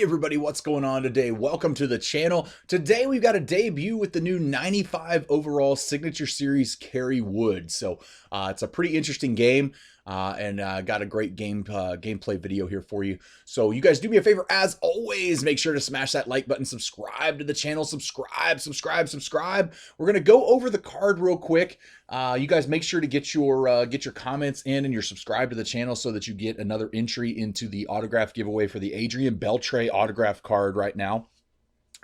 everybody, what's going on today? Welcome to the channel. Today we've got a debut with the new 95 overall signature series Kerry Wood. So it's a pretty interesting game and got a great gameplay video here for you. So you guys do me a favor, as always, make sure to smash that like button, subscribe to the channel, subscribe. We're gonna go over the card real quick. You guys make sure to get your comments in and you're subscribed to the channel so that you get another entry into the autograph giveaway for the Adrian Beltre autograph card right now.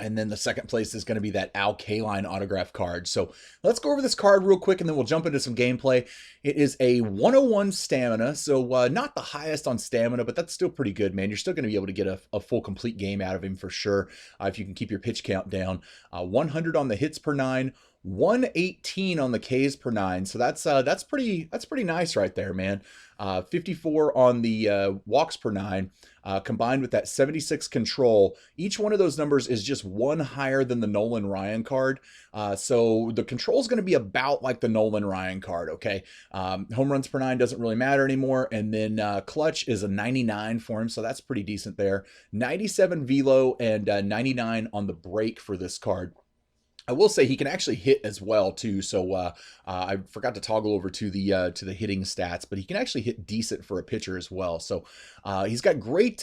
And then the second place is going to be that Al Kaline autograph card. So let's go over this card real quick and then we'll jump into some gameplay. It is a 101 stamina, so not the highest on stamina, but that's still pretty good, man. You're still going to be able to get a full complete game out of him for sure if you can keep your pitch count down. 100 on the hits per 9. 118 on the Ks per 9, so that's pretty nice right there, man. 54 on the walks per 9, combined with that 76 control. Each one of those numbers is just one higher than the Nolan Ryan card, so the control is going to be about like the Nolan Ryan card. Okay, home runs per 9 doesn't really matter anymore, and then clutch is a 99 for him, so that's pretty decent there. 97 velo and 99 on the break for this card. I will say he can actually hit as well too, so I forgot to toggle over to the hitting stats, but he can actually hit decent for a pitcher as well. So he's got great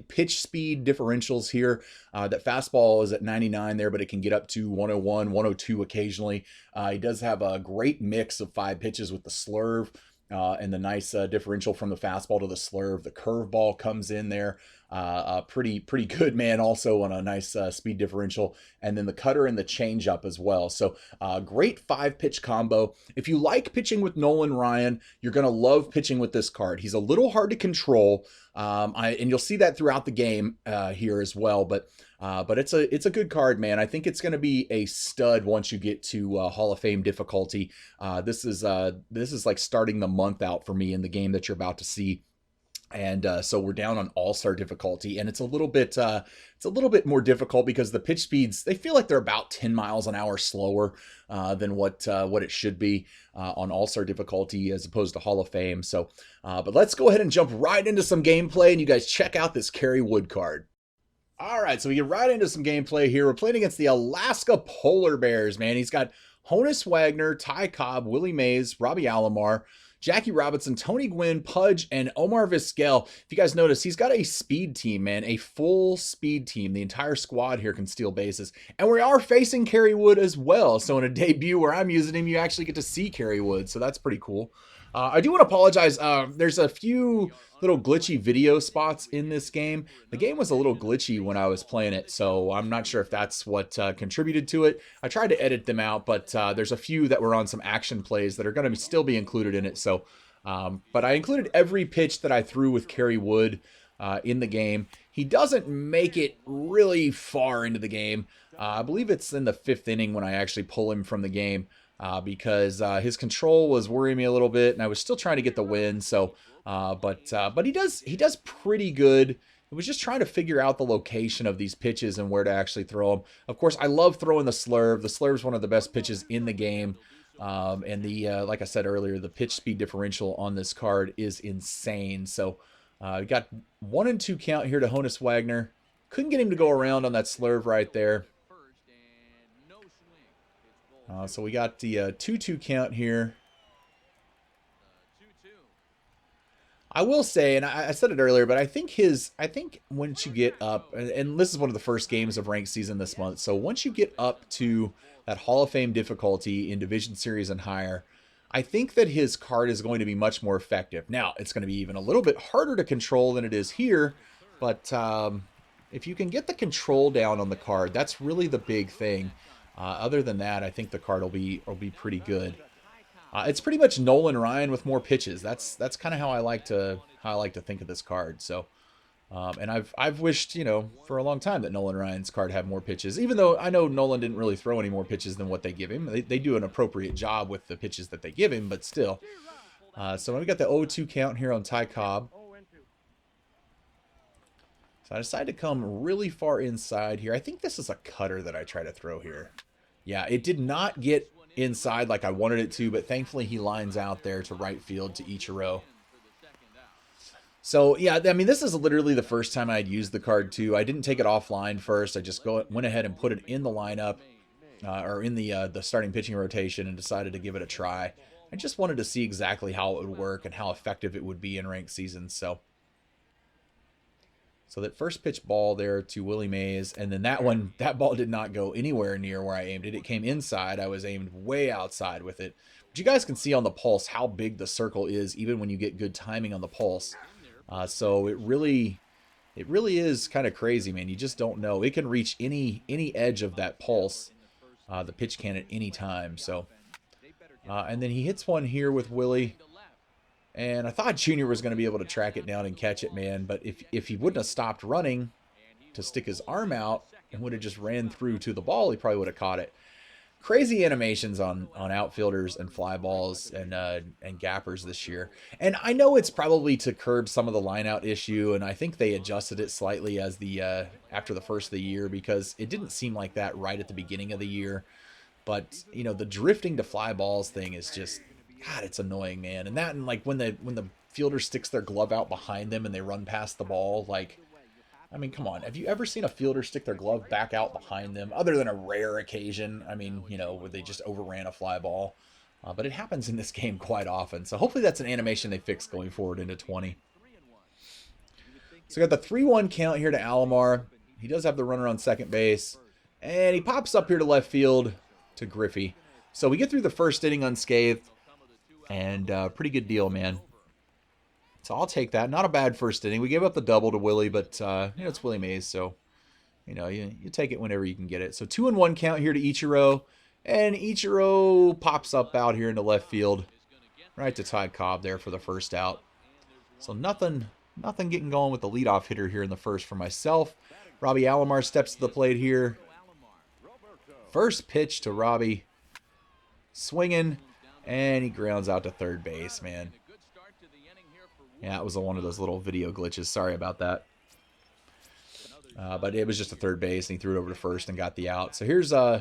pitch speed differentials here. That fastball is at 99 there, but it can get up to 101, 102 occasionally. He does have a great mix of 5 pitches with the slurve. And the nice differential from the fastball to the slurve. The curveball comes in there pretty good, man, also on a nice speed differential. And then the cutter and the changeup as well. So great 5-pitch combo. If you like pitching with Nolan Ryan, you're going to love pitching with this card. He's a little hard to control, and you'll see that throughout the game here as well. But it's a good card, man. I think it's going to be a stud once you get to Hall of Fame difficulty. This is like starting the month out for me in the game that you're about to see. And so we're down on all-star difficulty, and it's a little bit more difficult because the pitch speeds, they feel like they're about 10 miles an hour slower than what it should be on all-star difficulty as opposed to Hall of Fame. So, but let's go ahead and jump right into some gameplay, and you guys check out this Kerry Wood card. All right, so we get right into some gameplay here. We're playing against the Alaska Polar Bears, man. He's got Honus Wagner, Ty Cobb, Willie Mays, Robbie Alomar, Jackie Robinson, Tony Gwynn, Pudge, and Omar Vizquel. If you guys notice, he's got a speed team, man, a full speed team. The entire squad here can steal bases. And we are facing Kerry Wood as well. So in a debut where I'm using him, you actually get to see Kerry Wood. So that's pretty cool. I do want to apologize. There's a few little glitchy video spots in this game. The game was a little glitchy when I was playing it, so I'm not sure if that's what contributed to it. I tried to edit them out, but there's a few that were on some action plays that are going to still be included in it. So, but I included every pitch that I threw with Kerry Wood in the game. He doesn't make it really far into the game. I believe it's in the 5th inning when I actually pull him from the game. Because his control was worrying me a little bit, and I was still trying to get the win. So, but he does pretty good. I was just trying to figure out the location of these pitches and where to actually throw them. Of course, I love throwing the slurve. The slurve is one of the best pitches in the game, and like I said earlier, the pitch speed differential on this card is insane. So, we got 1 and 2 count here to Honus Wagner. Couldn't get him to go around on that slurve right there. So we got the 2-2 count here. I will say, and I said it earlier, but I think once you get up, and this is one of the first games of ranked season this month, so once you get up to that Hall of Fame difficulty in Division Series and higher, I think that his card is going to be much more effective. Now, it's going to be even a little bit harder to control than it is here, but if you can get the control down on the card, that's really the big thing. Other than that, I think the card will be pretty good. It's pretty much Nolan Ryan with more pitches. That's kind of how I like to think of this card. So, and I've wished, for a long time that Nolan Ryan's card had more pitches. Even though I know Nolan didn't really throw any more pitches than what they give him. They do an appropriate job with the pitches that they give him, but still. So we got the 0-2 count here on Ty Cobb. So I decided to come really far inside here. I think this is a cutter that I try to throw here. Yeah, it did not get inside like I wanted it to, but thankfully he lines out there to right field to Ichiro. So yeah, I mean, this is literally the first time I'd used the card too. I didn't take it offline first. I just went ahead and put it in the lineup, or in the starting pitching rotation, and decided to give it a try. I just wanted to see exactly how it would work and how effective it would be in ranked seasons. So that first pitch ball there to Willie Mays, and then that ball did not go anywhere near where I aimed it. It came inside. I was aimed way outside with it. But you guys can see on the pulse how big the circle is, even when you get good timing on the pulse. So it really is kind of crazy, man. You just don't know. It can reach any edge of that pulse, the pitch can at any time. So, and then he hits one here with Willie. And I thought Junior was going to be able to track it down and catch it, man. But if he wouldn't have stopped running to stick his arm out and would have just ran through to the ball, he probably would have caught it. Crazy animations on outfielders and fly balls and gappers this year. And I know it's probably to curb some of the lineout issue, and I think they adjusted it slightly as after the first of the year, because it didn't seem like that right at the beginning of the year. But, you know, the drifting to fly balls thing is just, God, it's annoying, man. And that, and like when the fielder sticks their glove out behind them and they run past the ball, like, I mean, come on. Have you ever seen a fielder stick their glove back out behind them, other than a rare occasion? I mean, you know, where they just overran a fly ball. But it happens in this game quite often. So hopefully that's an animation they fix going forward into 20. So we got the 3-1 count here to Alomar. He does have the runner on second base. And he pops up here to left field to Griffey. So we get through the first inning unscathed. And pretty good deal, man. So I'll take that. Not a bad first inning. We gave up the double to Willie, but you know, it's Willie Mays, so you know, you take it whenever you can get it. So 2-1 count here to Ichiro, and Ichiro pops up out here into left field, right to Ty Cobb there for the first out. So nothing getting going with the leadoff hitter here in the first for myself. Robbie Alomar steps to the plate here. First pitch to Robbie, swinging, and he grounds out to third base, man. Yeah, it was one of those little video glitches. Sorry about that. But it was just a third base, and he threw it over to first and got the out. So here's Lou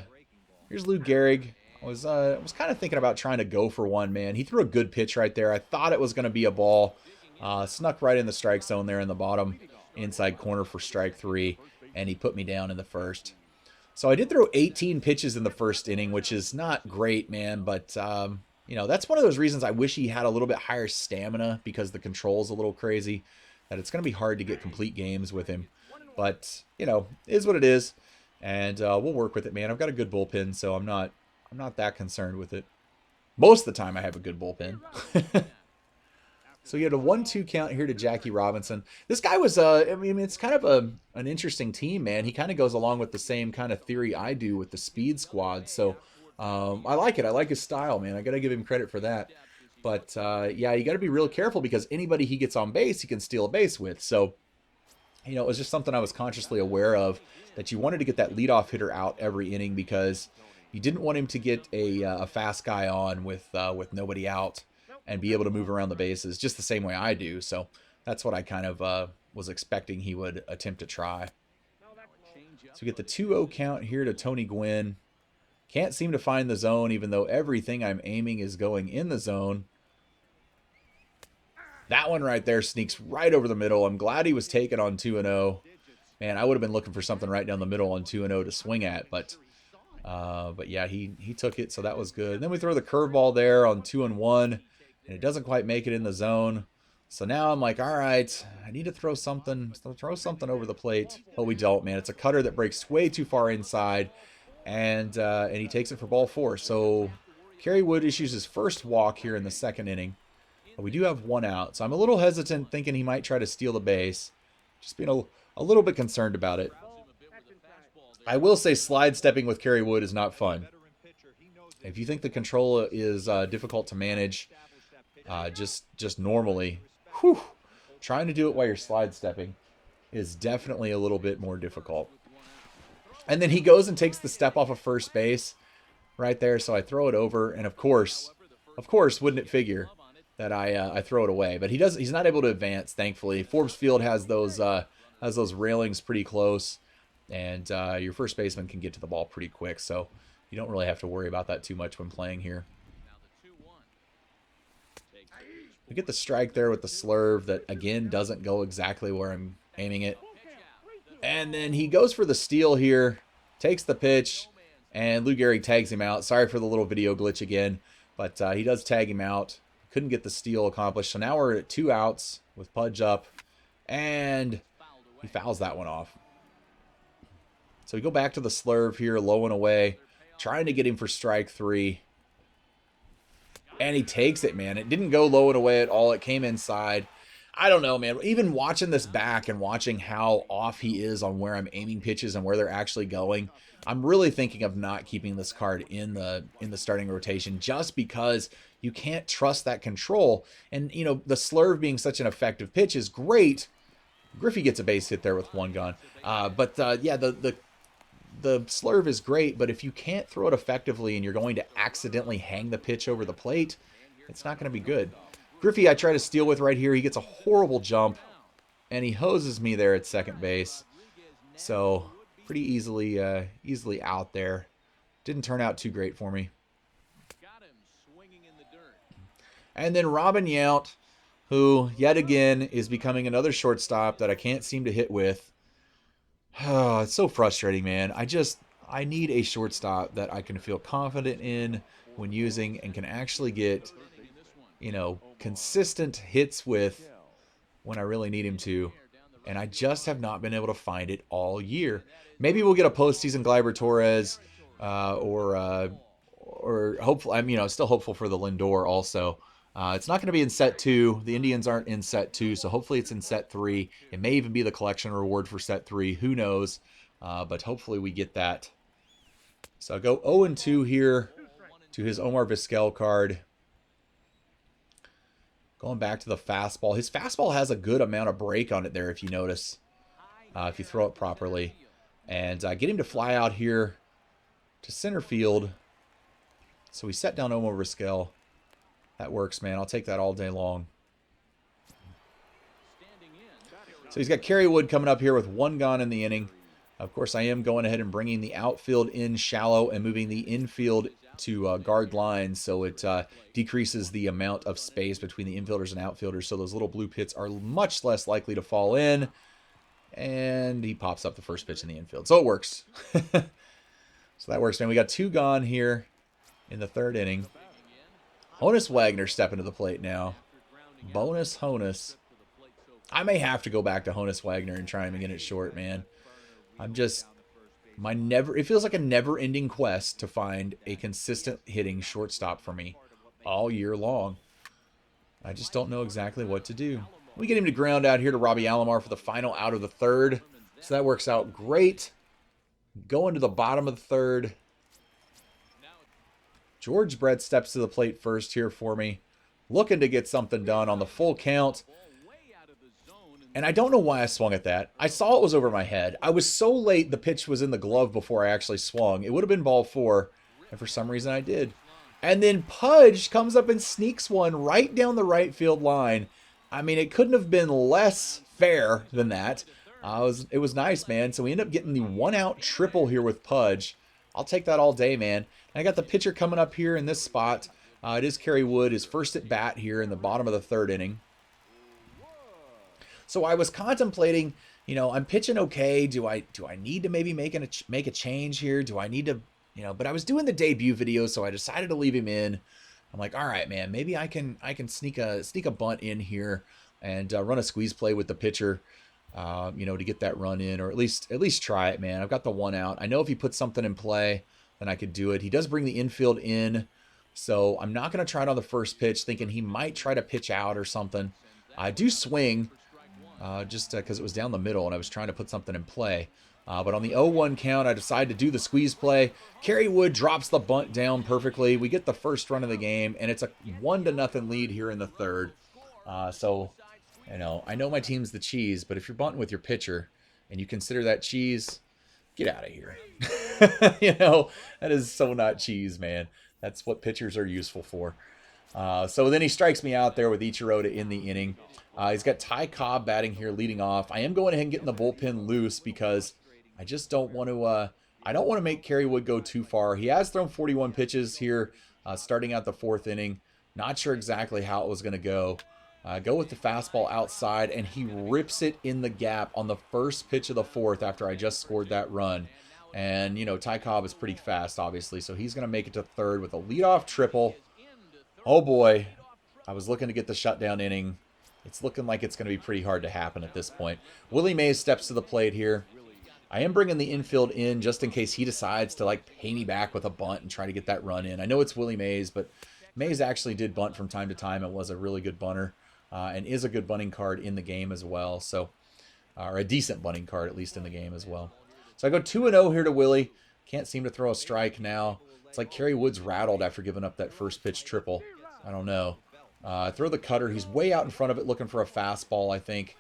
Gehrig. I was kind of thinking about trying to go for one, man. He threw a good pitch right there. I thought it was going to be a ball. Snuck right in the strike zone there in the bottom inside corner for strike 3, and he put me down in the first. So I did throw 18 pitches in the first inning, which is not great, man, but you know, that's one of those reasons I wish he had a little bit higher stamina, because the control's a little crazy, that it's going to be hard to get complete games with him. But, you know, it is what it is, and we'll work with it, man. I've got a good bullpen, so I'm not that concerned with it. Most of the time I have a good bullpen. So you had a 1-2 count here to Jackie Robinson. This guy was, I mean, it's kind of an interesting team, man. He kind of goes along with the same kind of theory I do with the speed squad, so I like it. I like his style, man. I got to give him credit for that. But, yeah, you got to be real careful, because anybody he gets on base, he can steal a base with. So, you know, it was just something I was consciously aware of, that you wanted to get that leadoff hitter out every inning, because you didn't want him to get a fast guy on with nobody out and be able to move around the bases just the same way I do. So that's what I kind of was expecting he would attempt to try. So we get the 2-0 count here to Tony Gwynn. Can't seem to find the zone, even though everything I'm aiming is going in the zone. That one right there sneaks right over the middle. I'm glad he was taken on 2-0. Man, I would have been looking for something right down the middle on 2-0 to swing at, but yeah, he took it, so that was good. And then we throw the curveball there on 2-1, and it doesn't quite make it in the zone. So now I'm like, all right, I need to throw something over the plate. But we don't, man. It's a cutter that breaks way too far inside. And he takes it for ball 4. So Kerry Wood issues his first walk here in the second inning. But we do have one out. So I'm a little hesitant, thinking he might try to steal the base. Just being a little bit concerned about it. I will say slide stepping with Kerry Wood is not fun. If you think the control is difficult to manage, just normally, trying to do it while you're slide stepping is definitely a little bit more difficult. And then he goes and takes the step off of first base right there. So I throw it over. And of course, wouldn't it figure that I throw it away? But he's not able to advance, thankfully. Forbes Field has those railings pretty close. And your first baseman can get to the ball pretty quick. So you don't really have to worry about that too much when playing here. We get the strike there with the slurve that, again, doesn't go exactly where I'm aiming it. And then he goes for the steal here, takes the pitch, and Lou Gehrig tags him out. Sorry for the little video glitch again, but he does tag him out. Couldn't get the steal accomplished. So now we're at 2 outs with Pudge up, and he fouls that one off. So we go back to the slurve here, low and away, trying to get him for strike 3. And he takes it, man. It didn't go low and away at all. It came inside. I don't know, man. Even watching this back and watching how off he is on where I'm aiming pitches and where they're actually going, I'm really thinking of not keeping this card in the starting rotation just because you can't trust that control. And, you know, the slurve being such an effective pitch is great. Griffey gets a base hit there with 1 gun. Yeah, the slurve is great, but if you can't throw it effectively and you're going to accidentally hang the pitch over the plate, it's not going to be good. Griffey I try to steal with right here. He gets a horrible jump, and he hoses me there at second base. So pretty easily out there. Didn't turn out too great for me. And then Robin Yount, who yet again is becoming another shortstop that I can't seem to hit with. Oh, it's so frustrating, man. I need a shortstop that I can feel confident in when using and can actually get, you know, consistent hits with when I really need him to. And I just have not been able to find it all year. Maybe we'll get a postseason Gleyber Torres, or hopefully, I'm, you know, still hopeful for the Lindor also. It's not going to be in set 2. The Indians aren't in set 2, so hopefully it's in set 3. It may even be the collection reward for set 3. Who knows? But hopefully we get that. So I'll go 0-2 here to his Omar Vizquel card. Going back to the fastball. His fastball has a good amount of break on it there, if you notice. If you throw it properly. And get him to fly out here to center field. So we set down Omar Vizquel. That works, man. I'll take that all day long. So he's got Kerry Wood coming up here with 1 gone in the inning. Of course, I am going ahead and bringing the outfield in shallow and moving the infield to guard lines, so it decreases the amount of space between the infielders and outfielders, so those little blue pits are much less likely to fall in. And he pops up the first pitch in the infield. So it works. So that works, man. We got 2 gone here in the 3rd inning. Honus Wagner stepping to the plate now. Bonus Honus. I may have to go back to Honus Wagner and try him again at short, man. I'm just... it feels like a never-ending quest to find a consistent hitting shortstop for me all year long. I just don't know exactly what to do. We get him to ground out here to Robbie Alomar for the final out of the 3rd. So that works out great. Going to the bottom of the 3rd. George Brett steps to the plate first here for me. Looking to get something done on the full count. And I don't know why I swung at that. I saw it was over my head. I was so late the pitch was in the glove before I actually swung. It would have been ball 4. And for some reason I did. And then Pudge comes up and sneaks one right down the right field line. I mean, it couldn't have been less fair than that. It was nice, man. So we end up getting the 1-out triple here with Pudge. I'll take that all day, man. And I got the pitcher coming up here in this spot. It is Kerry Wood, his first at bat here in the bottom of the 3rd inning. So I was contemplating, you know, I'm pitching okay. Do I need to maybe make a change here? Do I need to, you know? But I was doing the debut video, so I decided to leave him in. I'm like, all right, man, maybe I can sneak a bunt in here and run a squeeze play with the pitcher. You know, to get that run in, or at least try it, man. I've got the 1 out. I know if he puts something in play, then I could do it. He does bring the infield in, so I'm not going to try it on the first pitch, thinking he might try to pitch out or something. I do swing, just because it was down the middle and I was trying to put something in play. But on the 0-1 count, I decided to do the squeeze play. Kerry Wood drops the bunt down perfectly. We get the first run of the game, and it's a 1-0 lead here in the 3rd. So... You know, I know my team's the cheese, but if you're bunting with your pitcher and you consider that cheese, get out of here. You know, that is so not cheese, man. That's what pitchers are useful for. So then he strikes me out there with Ichiro to end the inning. He's got Ty Cobb batting here, leading off. I am going ahead and getting the bullpen loose because I just don't want to. I don't want to make Kerry Wood go too far. He has thrown 41 pitches here, starting out the 4th inning. Not sure exactly how it was going to go. Go with the fastball outside, and he rips it in the gap on the first pitch of the fourth after I just scored that run. And, you know, Ty Cobb is pretty fast, obviously, so he's going to make it to third with a leadoff triple. Oh, boy. I was looking to get the shutdown inning. It's looking like it's going to be pretty hard to happen at this point. Willie Mays steps to the plate here. I am bringing the infield in just in case he decides to, like, pay me back with a bunt and try to get that run in. I know it's Willie Mays, but Mays actually did bunt from time to time and was a really good bunter. And is a good bunting card in the game as well. So, or a decent bunting card, at least in the game as well. So I go 2-0 here to Willie. Can't seem to throw a strike now. It's like Kerry Wood's rattled after giving up that first pitch triple. I don't know. I throw the cutter. He's way out in front of it looking for a fastball, I think.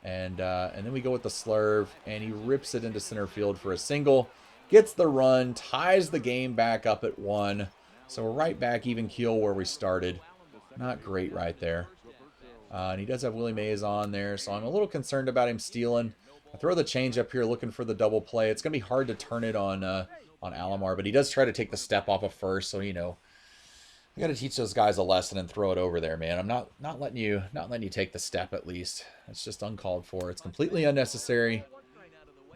And then we go with the slurve, and he rips it into center field for a single. Gets the run, ties the game back up at 1. So we're right back even keel where we started. Not great right there. And he does have Willie Mays on there, so I'm a little concerned about him stealing. I throw the change up here looking for the double play. It's going to be hard to turn it on Alomar, but he does try to take the step off of first, so, you know, I got to teach those guys a lesson and throw it over there, man. I'm not letting you take the step at least. It's just uncalled for. It's completely unnecessary.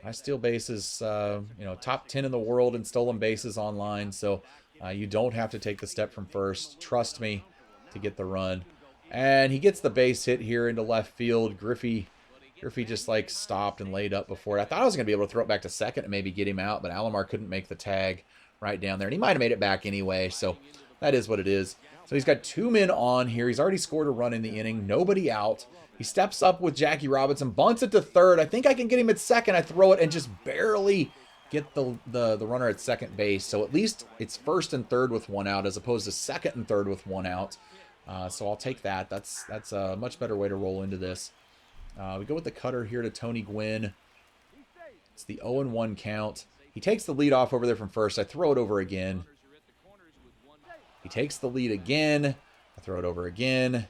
I steal bases, you know, top 10 in the world in stolen bases online, so you don't have to take the step from first. Trust me to get the run. And he gets the base hit here into left field. Griffey just like stopped and laid up before it. I thought I was going to be able to throw it back to second and maybe get him out, but Alomar couldn't make the tag right down there. And he might have made it back anyway, so that is what it is. So he's got 2 men on here. He's already scored a run in the inning. Nobody out. He steps up with Jackie Robinson, bunts it to third. I think I can get him at second. I throw it and just barely get the runner at second base. So at least it's first and third with 1 out as opposed to second and third with 1 out. So I'll take that. That's a much better way to roll into this. We go with the cutter here to Tony Gwynn. It's the 0-1 count. He takes the lead off over there from first. I throw it over again. He takes the lead again. I throw it over again.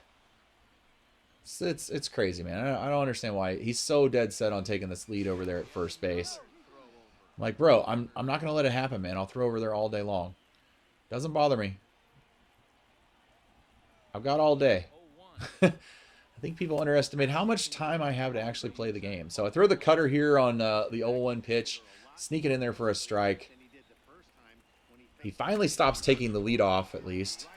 It's crazy, man. I don't understand why he's so dead set on taking this lead over there at first base. I'm like, bro, I'm not going to let it happen, man. I'll throw over there all day long. Doesn't bother me. I've got all day. I think people underestimate how much time I have to actually play the game. So I throw the cutter here on the 0-1 pitch. Sneak it in there for a strike. He finally stops taking the lead off, at least.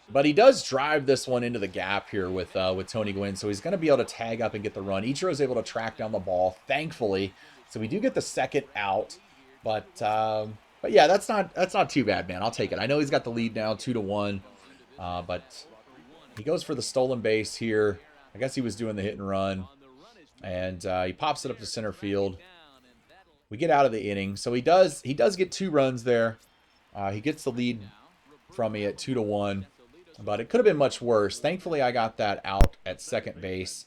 But he does drive this one into the gap here with Tony Gwynn. So he's going to be able to tag up and get the run. Ichiro's able to track down the ball, thankfully. So we do get the second out. But yeah, that's not too bad, man. I'll take it. I know he's got the lead now, 2-1. But he goes for the stolen base here. I guess he was doing the hit and run. And he pops it up to center field. We get out of the inning. So he does get 2 runs there. He gets the lead from me at 2-1. But it could have been much worse. Thankfully, I got that out at second base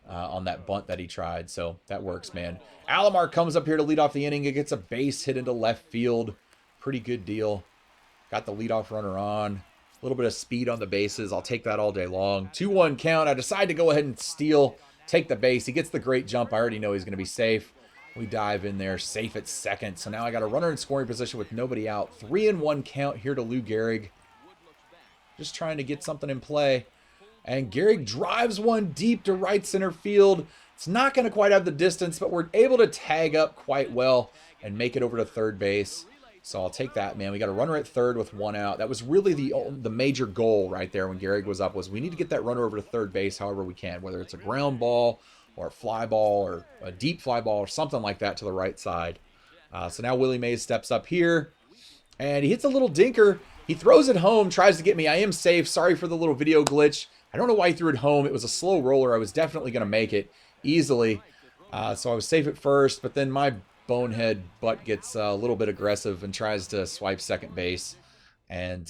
on that bunt that he tried. So that works, man. Alomar comes up here to lead off the inning. It gets a base hit into left field. Pretty good deal. Got the leadoff runner on. A little bit of speed on the bases. I'll take that all day long. 2-1 count. I decide to go ahead and steal, take the base. He gets the great jump. I already know he's going to be safe. We dive in there, safe at second. So now I got a runner in scoring position with nobody out. 3-1 count here to Lou Gehrig. Just trying to get something in play. And Gehrig drives one deep to right center field. It's not going to quite have the distance, but we're able to tag up quite well and make it over to third base. So I'll take that, man. We got a runner at third with 1 out. That was really the major goal right there when Gehrig was up, was we need to get that runner over to third base however we can, whether it's a ground ball or a fly ball or a deep fly ball or something like that to the right side. So now Willie Mays steps up here, and he hits a little dinker. He throws it home, tries to get me. I am safe. Sorry for the little video glitch. I don't know why he threw it home. It was a slow roller. I was definitely going to make it easily. So I was safe at first, but then my bonehead butt gets a little bit aggressive and tries to swipe second base, and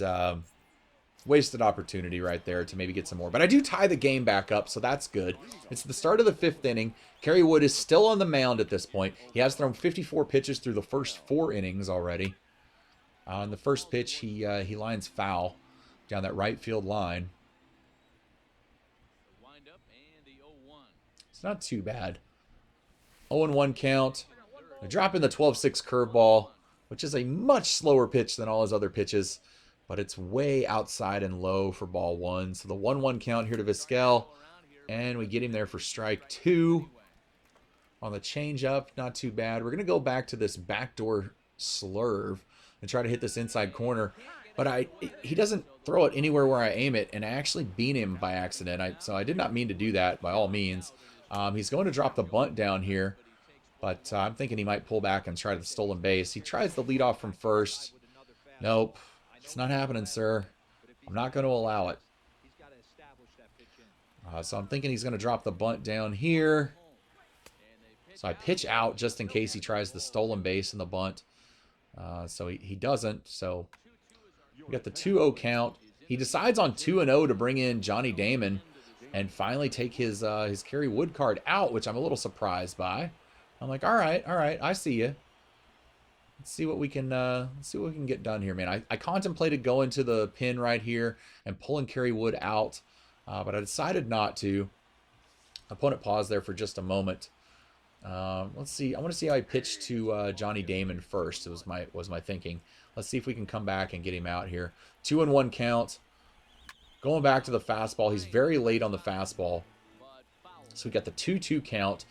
wasted opportunity right there to maybe get some more. But I do tie the game back up, so that's good. It's the start of the 5th inning. Kerry Wood is still on the mound at this point. He has thrown 54 pitches through the first 4 innings already. On the first pitch, he lines foul down that right field line. It's not too bad. 0-1 count. I drop in the 12-6 curveball, which is a much slower pitch than all his other pitches. but it's way outside and low for ball one. So the 1-1 count here to Vizquel, and we get him there for strike two. On the changeup, not too bad. We're going to go back to this backdoor slurve and try to hit this inside corner. But he doesn't throw it anywhere where I aim it, and I actually beat him by accident. So I did not mean to do that by all means. He's going to drop the bunt down here, but I'm thinking he might pull back and try the stolen base. He tries the lead off from first. Nope, it's not happening, sir. I'm not going to allow it. So I'm thinking he's going to drop the bunt down here. So I pitch out just in case he tries the stolen base in the bunt. So he doesn't. So we got the 2-0 count. He decides on 2-0 to bring in Johnny Damon and finally take his Kerry Wood card out, which I'm a little surprised by. I'm like, all right, I see you. Let's see what we can get done here, man. I contemplated going to the pin right here and pulling Kerry Wood out, but I decided not to. Opponent paused there for just a moment. Let's see. I want to see how he pitched to Johnny Damon first. It was my thinking. Let's see if we can come back and get him out here. 2-1 count. Going back to the fastball. He's very late on the fastball. So we got the 2-2 count.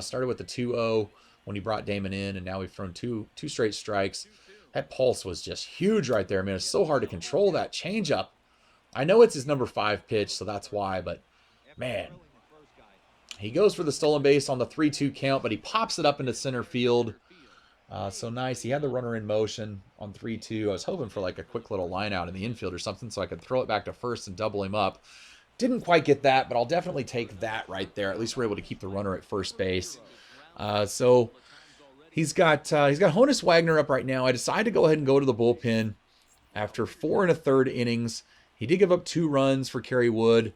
Started with the 2-0 when he brought Damon in, and now we've thrown two straight strikes. That pulse was just huge right there, man. It's so hard to control that changeup. I know it's his number 5 pitch, so that's why, but man. He goes for the stolen base on the 3-2 count, but he pops it up into center field. So nice. He had the runner in motion on 3-2. I was hoping for like a quick little line out in the infield or something so I could throw it back to first and double him up. Didn't quite get that, but I'll definitely take that right there. At least we're able to keep the runner at first base. So he's got Honus Wagner up right now. I decided to go ahead and go to the bullpen after 4 1/3 innings. He did give up 2 runs for Kerry Wood.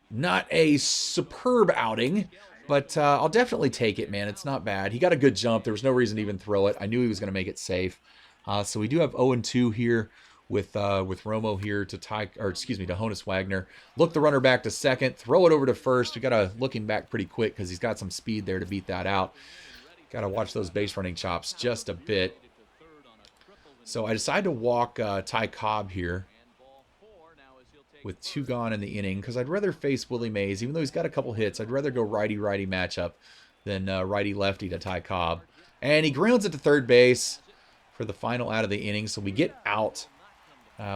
Not a superb outing, but I'll definitely take it, man. It's not bad. He got a good jump. There was no reason to even throw it. I knew he was going to make it safe. So we do have 0-2 here with Romo here to Honus Wagner. Look the runner back to second. Throw it over to first. We got to look him back pretty quick because he's got some speed there to beat that out. Got to watch those base running chops just a bit. So I decided to walk Ty Cobb here with 2 gone in the inning, because I'd rather face Willie Mays. Even though he's got a couple hits, I'd rather go righty-righty matchup than righty-lefty to Ty Cobb. And he grounds it to third base for the final out of the inning, so we get out.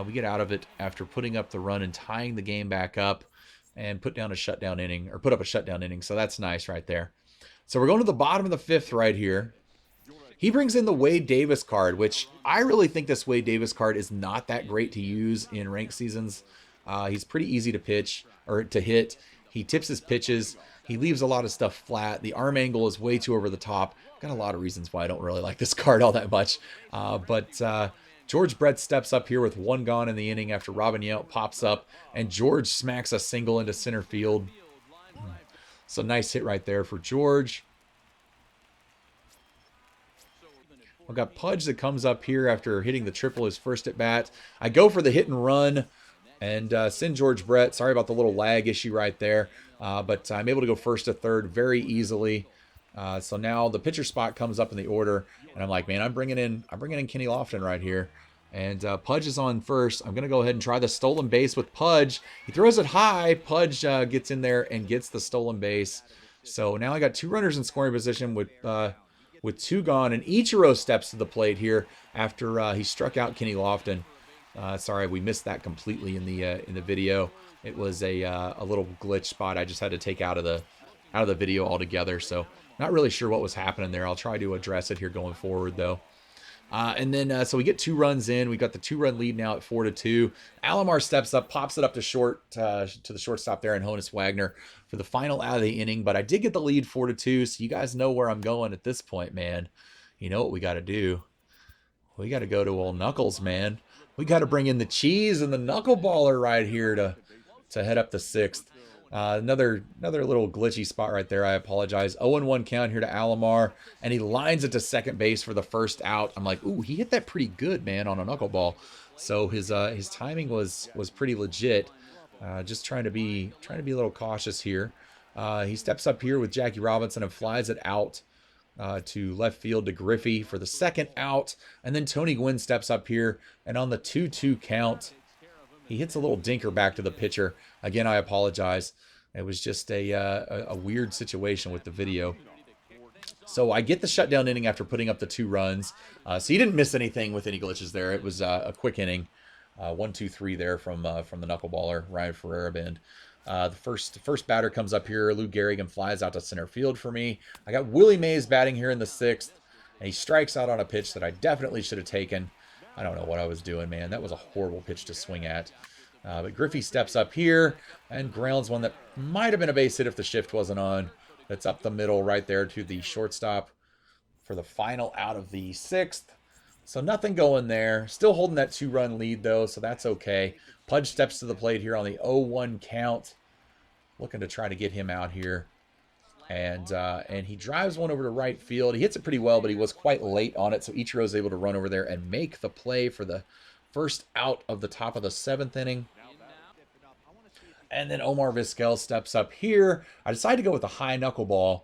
We get out of it after putting up the run and tying the game back up and put up a shutdown inning, so that's nice right there. So we're going to the bottom of the 5th right here. He brings in the Wade Davis card, which I really think this Wade Davis card is not that great to use in ranked seasons. He's pretty easy to pitch or to hit. He tips his pitches. He leaves a lot of stuff flat. The arm angle is way too over the top. Got a lot of reasons why I don't really like this card all that much. But George Brett steps up here with 1 gone in the inning after Robin Yount pops up, and George smacks a single into center field. So nice hit right there for George. We've got Pudge that comes up here after hitting the triple his first at bat. I go for the hit and run and send George Brett. Sorry about the little lag issue right there. But I'm able to go first to third very easily. So now the pitcher spot comes up in the order, and I'm like, man, I'm bringing in Kenny Lofton right here. And Pudge is on first. I'm going to go ahead and try the stolen base with Pudge. He throws it high. Pudge gets in there and gets the stolen base. So now I got 2 runners in scoring position with 2 gone, and Ichiro steps to the plate here after he struck out Kenny Lofton. Sorry, we missed that completely in the video. It was a little glitch spot I just had to take out of the video altogether. So not really sure what was happening there. I'll try to address it here going forward though. And then so we get 2 runs in. We got the 2-run lead now at 4-2. Alomar steps up, pops it up to short to the shortstop there, and Honus Wagner for the final out of the inning. But I did get the lead 4-2. So you guys know where I'm going at this point, man. You know what we got to do. We got to go to old Knuckles, man. We got to bring in the cheese and the knuckleballer right here to head up the 6th. Another little glitchy spot right there. I apologize. 0-1 count here to Alomar, and he lines it to second base for the first out. I'm like, ooh, he hit that pretty good, man, on a knuckleball. So his timing was pretty legit. Just trying to be a little cautious here. He steps up here with Jackie Robinson and flies it out to left field to Griffey for the second out. And then Tony Gwynn steps up here, and on the 2-2 count, He hits a little dinker back to the pitcher. Again, I apologize. It was just a weird situation with the video. So I get the shutdown inning after putting up the 2 runs. So he didn't miss anything with any glitches there. It was a quick inning. 1-2-3 there from the knuckleballer, Ryan Ferreira. The first batter comes up here. Lou Gehrig flies out to center field for me. I got Willie Mays batting here in the 6th. And he strikes out on a pitch that I definitely should have taken. I don't know what I was doing, man. That was a horrible pitch to swing at. But Griffey steps up here and grounds one that might have been a base hit if the shift wasn't on. That's up the middle right there to the shortstop for the final out of the 6th. So nothing going there. Still holding that 2-run lead, though, so that's okay. Pudge steps to the plate here on the 0-1 count. Looking to try to get him out here. And he drives one over to right field. He hits it pretty well, but he was quite late on it, so Ichiro's able to run over there and make the play for the first out of the top of the 7th inning. And then Omar Vizquel steps up here. I decided to go with a high knuckleball,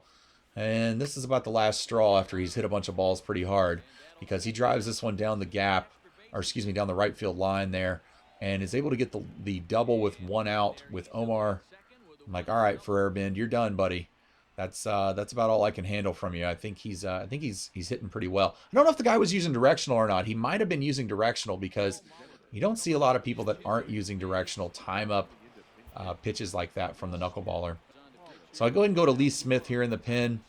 and this is about the last straw after he's hit a bunch of balls pretty hard, because he drives this one down the gap, or excuse me, down the right field line there, and is able to get the double with 1 out with Omar. I'm like, all right, Ferreira, you're done, buddy. That's about all I can handle from you. I think he's hitting pretty well. I don't know if the guy was using directional or not. He might have been using directional, because you don't see a lot of people that aren't using directional time up pitches like that from the knuckleballer. So I go ahead and go to Lee Smith here in the pen.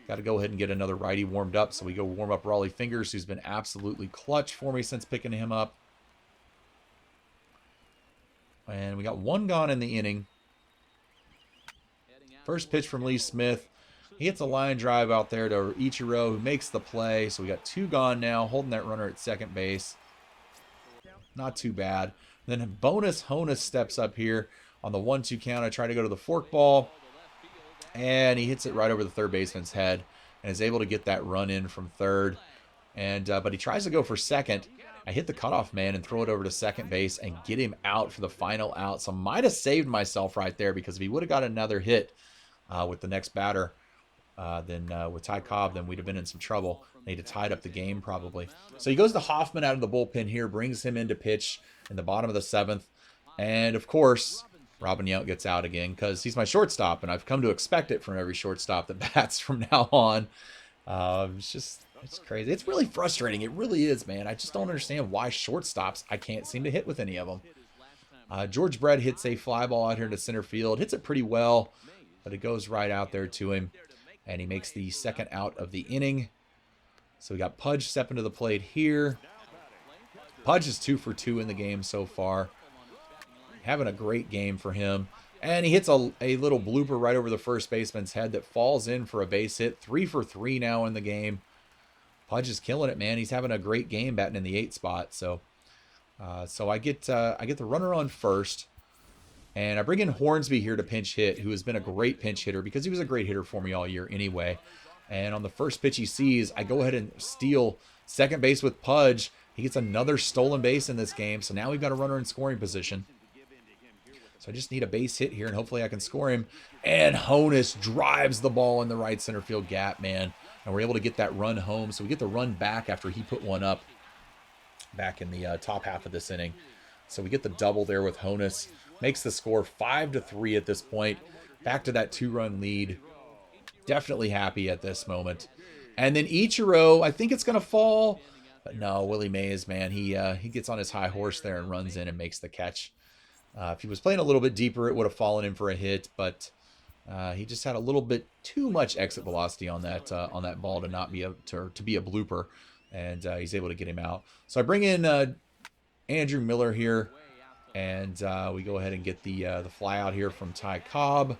Got to go ahead and get another righty warmed up. So we go warm up Raleigh Fingers, who's been absolutely clutch for me since picking him up. And we got 1 gone in the inning. First pitch from Lee Smith. He hits a line drive out there to Ichiro, who makes the play. So we got 2 gone now, holding that runner at second base. Not too bad. Then bonus Honus steps up here on the 1-2 count. I try to go to the forkball, and he hits it right over the third baseman's head and is able to get that run in from third. And but he tries to go for second. I hit the cutoff man and throw it over to second base and get him out for the final out. So I might have saved myself right there, because if he would have got another hit with the next batter, then with Ty Cobb, then we'd have been in some trouble. They'd have tied up the game probably. So he goes to Hoffman out of the bullpen here, brings him into pitch in the bottom of the 7th. And of course, Robin Yount gets out again, because he's my shortstop, and I've come to expect it from every shortstop that bats from now on. It's crazy. It's really frustrating. It really is, man. I just don't understand why shortstops, I can't seem to hit with any of them. George Brett hits a fly ball out here to center field. Hits it pretty well, but it goes right out there to him, and he makes the second out of the inning. So we got Pudge stepping to the plate here. Pudge is 2 for 2 in the game so far. Having a great game for him. And he hits a little blooper right over the first baseman's head that falls in for a base hit. 3 for 3 now in the game. Pudge is killing it, man. He's having a great game batting in the 8th spot. So I get the runner on first. And I bring in Hornsby here to pinch hit, who has been a great pinch hitter, because he was a great hitter for me all year anyway. And on the first pitch he sees, I go ahead and steal second base with Pudge. He gets another stolen base in this game. So now we've got a runner in scoring position. So I just need a base hit here, and hopefully I can score him. And Honus drives the ball in the right center field gap, man. And we're able to get that run home. So we get the run back after he put one up back in the top half of this inning. So we get the double there with Honus. Makes the score 5-3 at this point. Back to that 2-run lead. Definitely happy at this moment. And then Ichiro, I think it's going to fall. But no, Willie Mays, man, he gets on his high horse there and runs in and makes the catch. If he was playing a little bit deeper, it would have fallen in for a hit, but he just had a little bit too much exit velocity on that ball to not be to be a blooper, and he's able to get him out. So I bring in Andrew Miller here, and we go ahead and get the fly out here from Ty Cobb.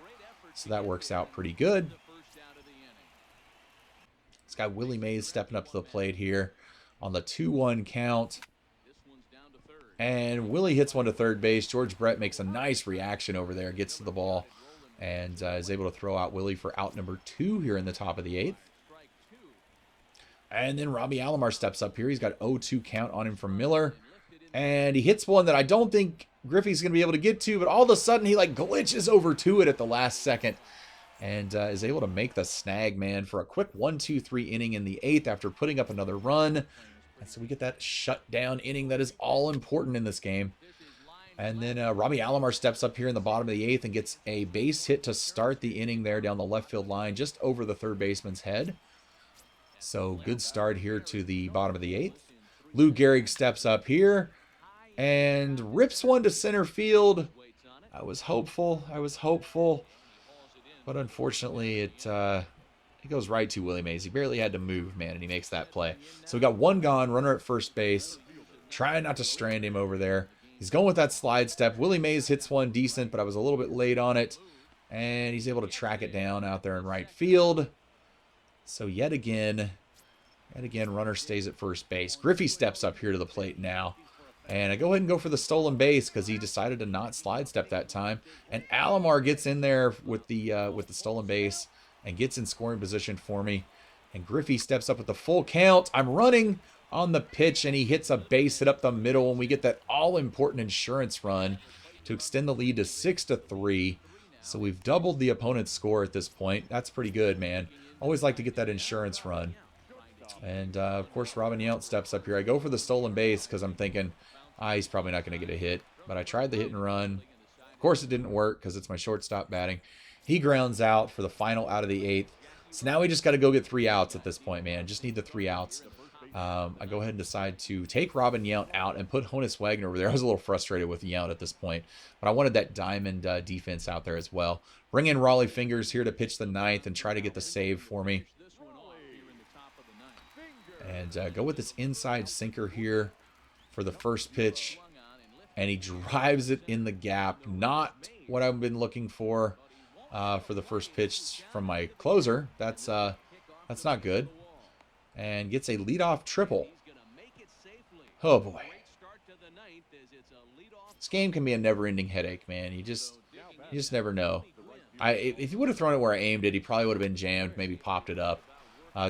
So that works out pretty good. This guy Willie Mays stepping up to the plate here on the 2-1 count. And Willie hits one to third base. George Brett makes a nice reaction over there, gets to the ball, and is able to throw out Willie for out number 2 here in the top of the 8th. And then Robbie Alomar steps up here. He's got 0-2 count on him from Miller. And he hits one that I don't think Griffey's going to be able to get to, but all of a sudden he like glitches over to it at the last second and is able to make the snag, man, for a quick 1-2-3 inning in the 8th after putting up another run. And so we get that shutdown inning that is all important in this game. And then Robbie Alomar steps up here in the bottom of the 8th and gets a base hit to start the inning there down the left field line, just over the third baseman's head. So good start here to the bottom of the 8th. Lou Gehrig steps up here and rips one to center field. I was hopeful, but unfortunately it goes right to Willie Mays. He barely had to move, man, and he makes that play. So we got one gone, runner at first base. Trying not to strand him over there. He's going with that slide step. Willie Mays hits one decent, but I was a little bit late on it. And he's able to track it down out there in right field. So yet again, runner stays at first base. Griffey steps up here to the plate now. And I go ahead and go for the stolen base because he decided to not slide step that time. And Alomar gets in there with the stolen base and gets in scoring position for me. And Griffey steps up with the full count. I'm running on the pitch, and he hits a base hit up the middle, and we get that all-important insurance run to extend the lead to 6-3. So we've doubled the opponent's score at this point. That's pretty good, man. Always like to get that insurance run. And, of course, Robin Yount steps up here. I go for the stolen base because I'm thinking, he's probably not going to get a hit. But I tried the hit and run. Of course, it didn't work because it's my shortstop batting. He grounds out for the final out of the 8th. So now we just got to go get 3 outs at this point, man. Just need the 3 outs. I go ahead and decide to take Robin Yount out and put Honus Wagner over there. I was a little frustrated with Yount at this point, but I wanted that diamond defense out there as well. Bring in Raleigh Fingers here to pitch the 9th and try to get the save for me. And go with this inside sinker here for the first pitch. And he drives it in the gap. Not what I've been looking for the first pitch from my closer. That's not good. And gets a leadoff triple. Oh boy. This game can be a never-ending headache, man. You just never know. If he would have thrown it where I aimed it, he probably would have been jammed, maybe popped it up.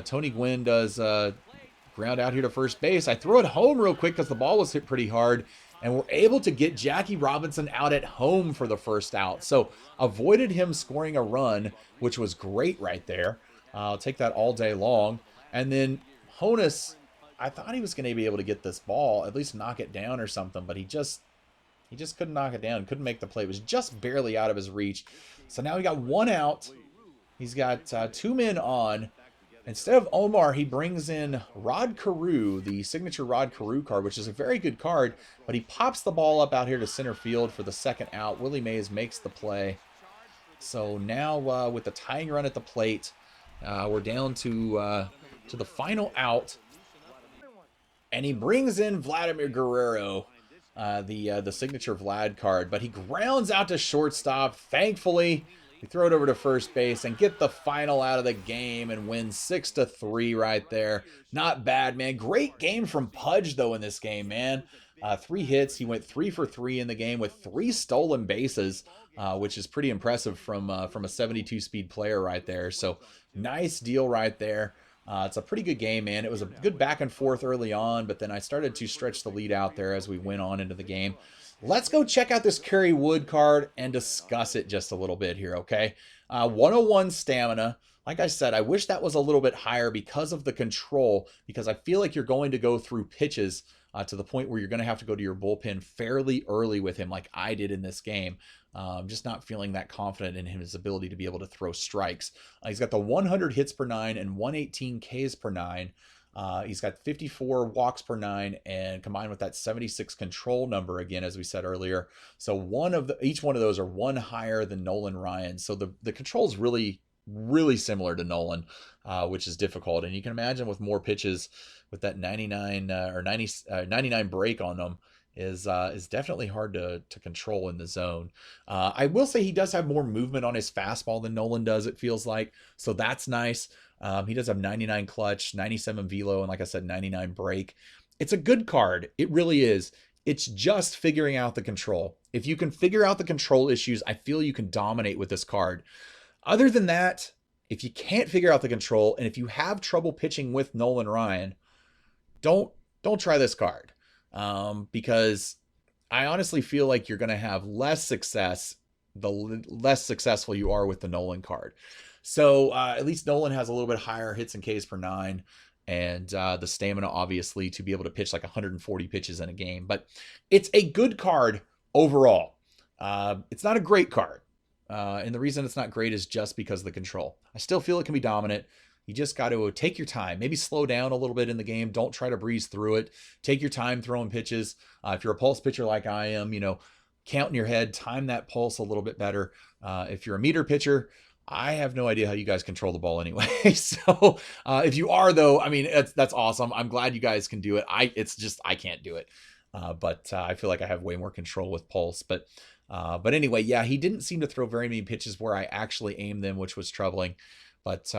Tony Gwynn does ground out here to first base. I throw it home real quick because the ball was hit pretty hard. And we're able to get Jackie Robinson out at home for the first out. So avoided him scoring a run, which was great right there. I'll take that all day long. And then Honus, I thought he was going to be able to get this ball, at least knock it down or something, but he just couldn't knock it down, couldn't make the play. It was just barely out of his reach. So now we got 1 out. He's got 2 men on. Instead of Omar, he brings in Rod Carew, the signature Rod Carew card, which is a very good card, but he pops the ball up out here to center field for the 2nd out. Willie Mays makes the play. So now with the tying run at the plate, we're down to the final out, and he brings in Vladimir Guerrero, the signature Vlad card, but he grounds out to shortstop. Thankfully, we throw it over to first base and get the final out of the game and win 6-3 right there. Not bad, man. Great game from Pudge, though, in this game, man. 3 hits. He went 3 for 3 in the game with 3 stolen bases, which is pretty impressive from a 72-speed player right there. So nice deal right there. It's a pretty good game, man. It was a good back and forth early on, but then I started to stretch the lead out there as we went on into the game. Let's go check out this Kerry Wood card and discuss it just a little bit here, okay? 101 stamina. Like I said, I wish that was a little bit higher because of the control, because I feel like you're going to go through pitches to the point where you're going to have to go to your bullpen fairly early with him like I did in this game. Just not feeling that confident in his ability to be able to throw strikes. He's got the 100 hits per 9 and 118 Ks per 9. He's got 54 walks per 9, and combined with that 76 control number again, as we said earlier. So each one of those are 1 higher than Nolan Ryan. So the control is really similar to Nolan, which is difficult. And you can imagine with more pitches, with that 99 break on them, is definitely hard to control in the zone. I will say he does have more movement on his fastball than Nolan does, it feels like. So that's nice. He does have 99 clutch, 97 velo, and like I said, 99 break. It's a good card. It really is. It's just figuring out the control. If you can figure out the control issues, I feel you can dominate with this card. Other than that, if you can't figure out the control, and if you have trouble pitching with Nolan Ryan, don't try this card. Because I honestly feel like you're going to have less success the less successful you are with the Nolan card. So at least Nolan has a little bit higher hits and Ks per 9, and the stamina, obviously, to be able to pitch like 140 pitches in a game. But it's a good card overall, it's not a great card. And the reason it's not great is just because of the control. I still feel it can be dominant. You just got to take your time, maybe slow down a little bit in the game. Don't try to breeze through it. Take your time throwing pitches. If you're a pulse pitcher like I am, count in your head, time that pulse a little bit better. If you're a meter pitcher, I have no idea how you guys control the ball anyway. So if you are, though, I mean, that's awesome. I'm glad you guys can do it. I can't do it. But I feel like I have way more control with pulse. But anyway, yeah, he didn't seem to throw very many pitches where I actually aimed them, which was troubling. But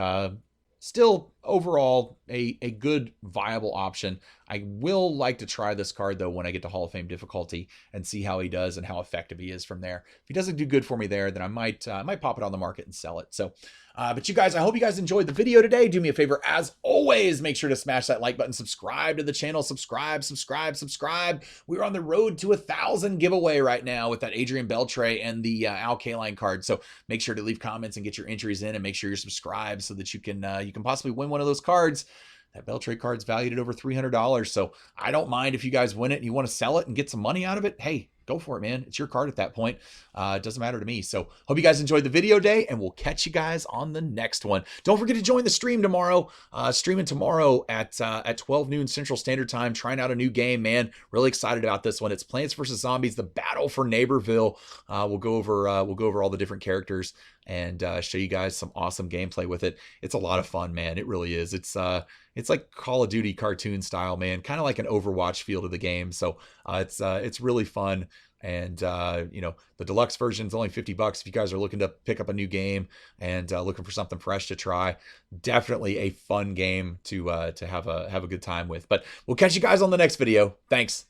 still, overall, a good, viable option. I will like to try this card, though, when I get to Hall of Fame difficulty and see how he does and how effective he is from there. If he doesn't do good for me there, then I might pop it on the market and sell it. So, but you guys, I hope you guys enjoyed the video today. Do me a favor, as always, make sure to smash that like button, subscribe to the channel, subscribe. We're on the road to 1,000 giveaway right now with that Adrian Beltre and the Al Kaline card. So make sure to leave comments and get your entries in, and make sure you're subscribed so that you can possibly win one of those cards. That Beltre card's valued at over $300. So I don't mind if you guys win it and you want to sell it and get some money out of it. Hey, go for it, man. It's your card at that point. It doesn't matter to me. So hope you guys enjoyed the video day, and we'll catch you guys on the next one. Don't forget to join the stream tomorrow. Streaming tomorrow at 12 noon Central Standard Time, trying out a new game, man. Really excited about this one. It's Plants vs. Zombies, the Battle for Neighborville. We'll go over all the different characters and show you guys some awesome gameplay with it. It's a lot of fun, man. It really is. It's like Call of Duty cartoon style, man. Kind of like an Overwatch feel to the game. So it's really fun. And the deluxe version is only $50 if you guys are looking to pick up a new game and looking for something fresh to try. Definitely a fun game to have a good time with. But we'll catch you guys on the next video. Thanks.